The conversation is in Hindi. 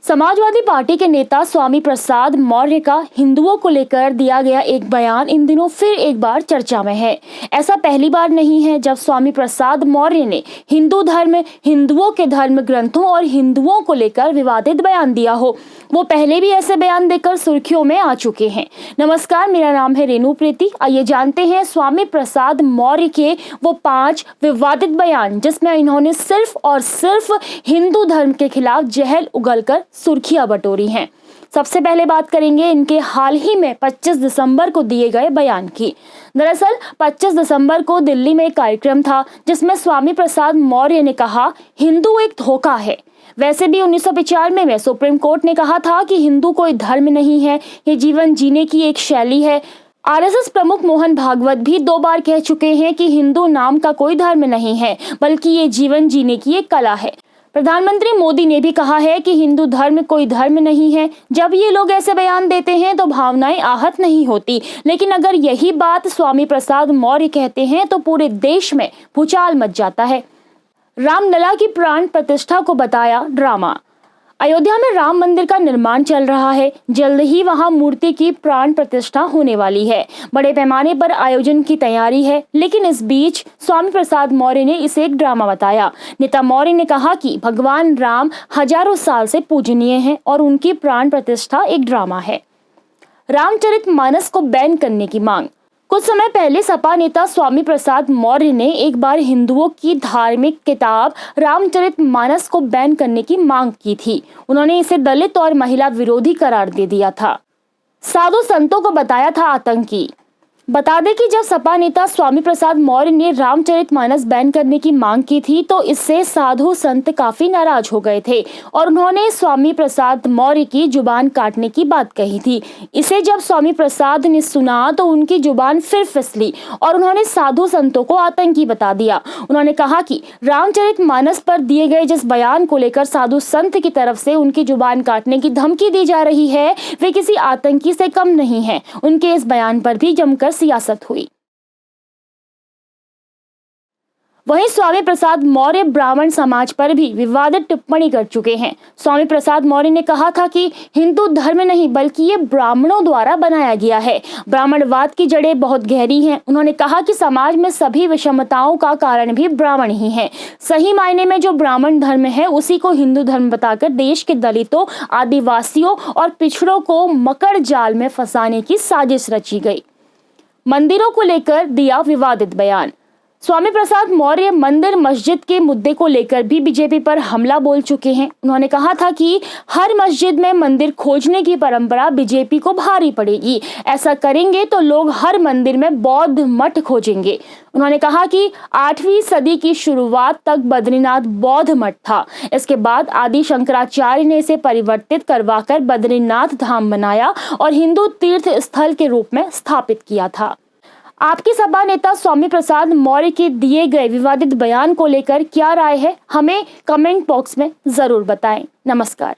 समाजवादी पार्टी के नेता स्वामी प्रसाद मौर्य का हिंदुओं को लेकर दिया गया एक बयान इन दिनों फिर एक बार चर्चा में है। ऐसा पहली बार नहीं है जब स्वामी प्रसाद मौर्य ने हिंदू धर्म, हिंदुओं के धर्म ग्रंथों और हिंदुओं को लेकर विवादित बयान दिया हो। वो पहले भी ऐसे बयान देकर सुर्खियों में आ चुके हैं। नमस्कार, मेरा नाम है रेणु प्रीति। आइए जानते हैं स्वामी प्रसाद मौर्य के वो 5 विवादित बयान जिसमें इन्होंने सिर्फ और सिर्फ हिंदू धर्म के खिलाफ जहल उगलकर सुर्खियां बटोरी हैं। सबसे पहले बात करेंगे इनके हाल ही में 25 दिसंबर को दिए गए बयान की। दरअसल 25 दिसंबर को दिल्ली में एक कार्यक्रम था जिसमें स्वामी प्रसाद मौर्य ने कहा, हिंदू एक धोखा है। वैसे भी 1995 में सुप्रीम कोर्ट ने कहा था कि हिंदू कोई धर्म नहीं है, ये जीवन जीने की एक शैली है। आरएसएस प्रमुख मोहन भागवत भी 2 बार कह चुके हैं कि हिंदू नाम का कोई धर्म नहीं है, बल्कि ये जीवन जीने की एक कला है। प्रधानमंत्री मोदी ने भी कहा है कि हिंदू धर्म कोई धर्म नहीं है। जब ये लोग ऐसे बयान देते हैं तो भावनाएं आहत नहीं होती, लेकिन अगर यही बात स्वामी प्रसाद मौर्य कहते हैं तो पूरे देश में भूचाल मच जाता है। रामलला की प्राण प्रतिष्ठा को बताया ड्रामा। अयोध्या में राम मंदिर का निर्माण चल रहा है। जल्द ही वहां मूर्ति की प्राण प्रतिष्ठा होने वाली है। बड़े पैमाने पर आयोजन की तैयारी है, लेकिन इस बीच स्वामी प्रसाद मौर्य ने इसे एक ड्रामा बताया। नेता मौर्य ने कहा कि भगवान राम हजारों साल से पूजनीय हैं और उनकी प्राण प्रतिष्ठा एक ड्रामा है। रामचरितमानस को बैन करने की मांग। कुछ समय पहले सपा नेता स्वामी प्रसाद मौर्य ने एक बार हिंदुओं की धार्मिक किताब रामचरितमानस को बैन करने की मांग की थी। उन्होंने इसे दलित और महिला विरोधी करार दे दिया था। साधु संतों को बताया था आतंकी। बता दें कि जब सपा नेता स्वामी प्रसाद मौर्य ने रामचरितमानस बैन करने की मांग की थी तो इससे साधु संत काफी नाराज हो गए थे और उन्होंने स्वामी प्रसाद मौर्य की जुबान काटने की बात कही थी। इसे जब स्वामी प्रसाद ने सुना तो उनकी जुबान फिर फिसली और उन्होंने साधु संतों को आतंकी बता दिया। उन्होंने कहा कि रामचरितमानस पर दिए गए जिस बयान को लेकर साधु संत की तरफ से उनकी जुबान काटने की धमकी दी जा रही है वे किसी आतंकी से कम नहीं है। उनके इस बयान पर भी जमकर सियासत हुई। वहीं स्वामी प्रसाद मौर्य ब्राह्मण समाज पर भी विवादित टिप्पणी कर चुके हैं। स्वामी प्रसाद मौर्य ने कहा था कि हिंदू धर्म नहीं बल्कि ये ब्राह्मणों द्वारा बनाया गया है। ब्राह्मणवाद की जड़ें बहुत गहरी हैं। उन्होंने कहा कि समाज में सभी विषमताओं का कारण भी ब्राह्मण ही है। सही मायने में जो ब्राह्मण धर्म है उसी को हिंदू धर्म बताकर देश के दलितों, आदिवासियों और पिछड़ों को मकर जाल में फंसाने की साजिश रची गई। मंदिरों को लेकर दिया विवादित बयान। स्वामी प्रसाद मौर्य मंदिर मस्जिद के मुद्दे को लेकर भी बीजेपी पर हमला बोल चुके हैं। उन्होंने कहा था कि हर मस्जिद में मंदिर खोजने की परंपरा बीजेपी को भारी पड़ेगी। ऐसा करेंगे तो लोग हर मंदिर में बौद्ध मठ खोजेंगे। उन्होंने कहा कि 8वीं सदी की शुरुआत तक बद्रीनाथ बौद्ध मठ था। इसके बाद आदि शंकराचार्य ने इसे परिवर्तित करवाकर बद्रीनाथ धाम बनाया और हिंदू तीर्थ स्थल के रूप में स्थापित किया था। आपकी सपा नेता स्वामी प्रसाद मौर्य के दिए गए विवादित बयान को लेकर क्या राय है, हमें कमेंट बॉक्स में जरूर बताएं। नमस्कार।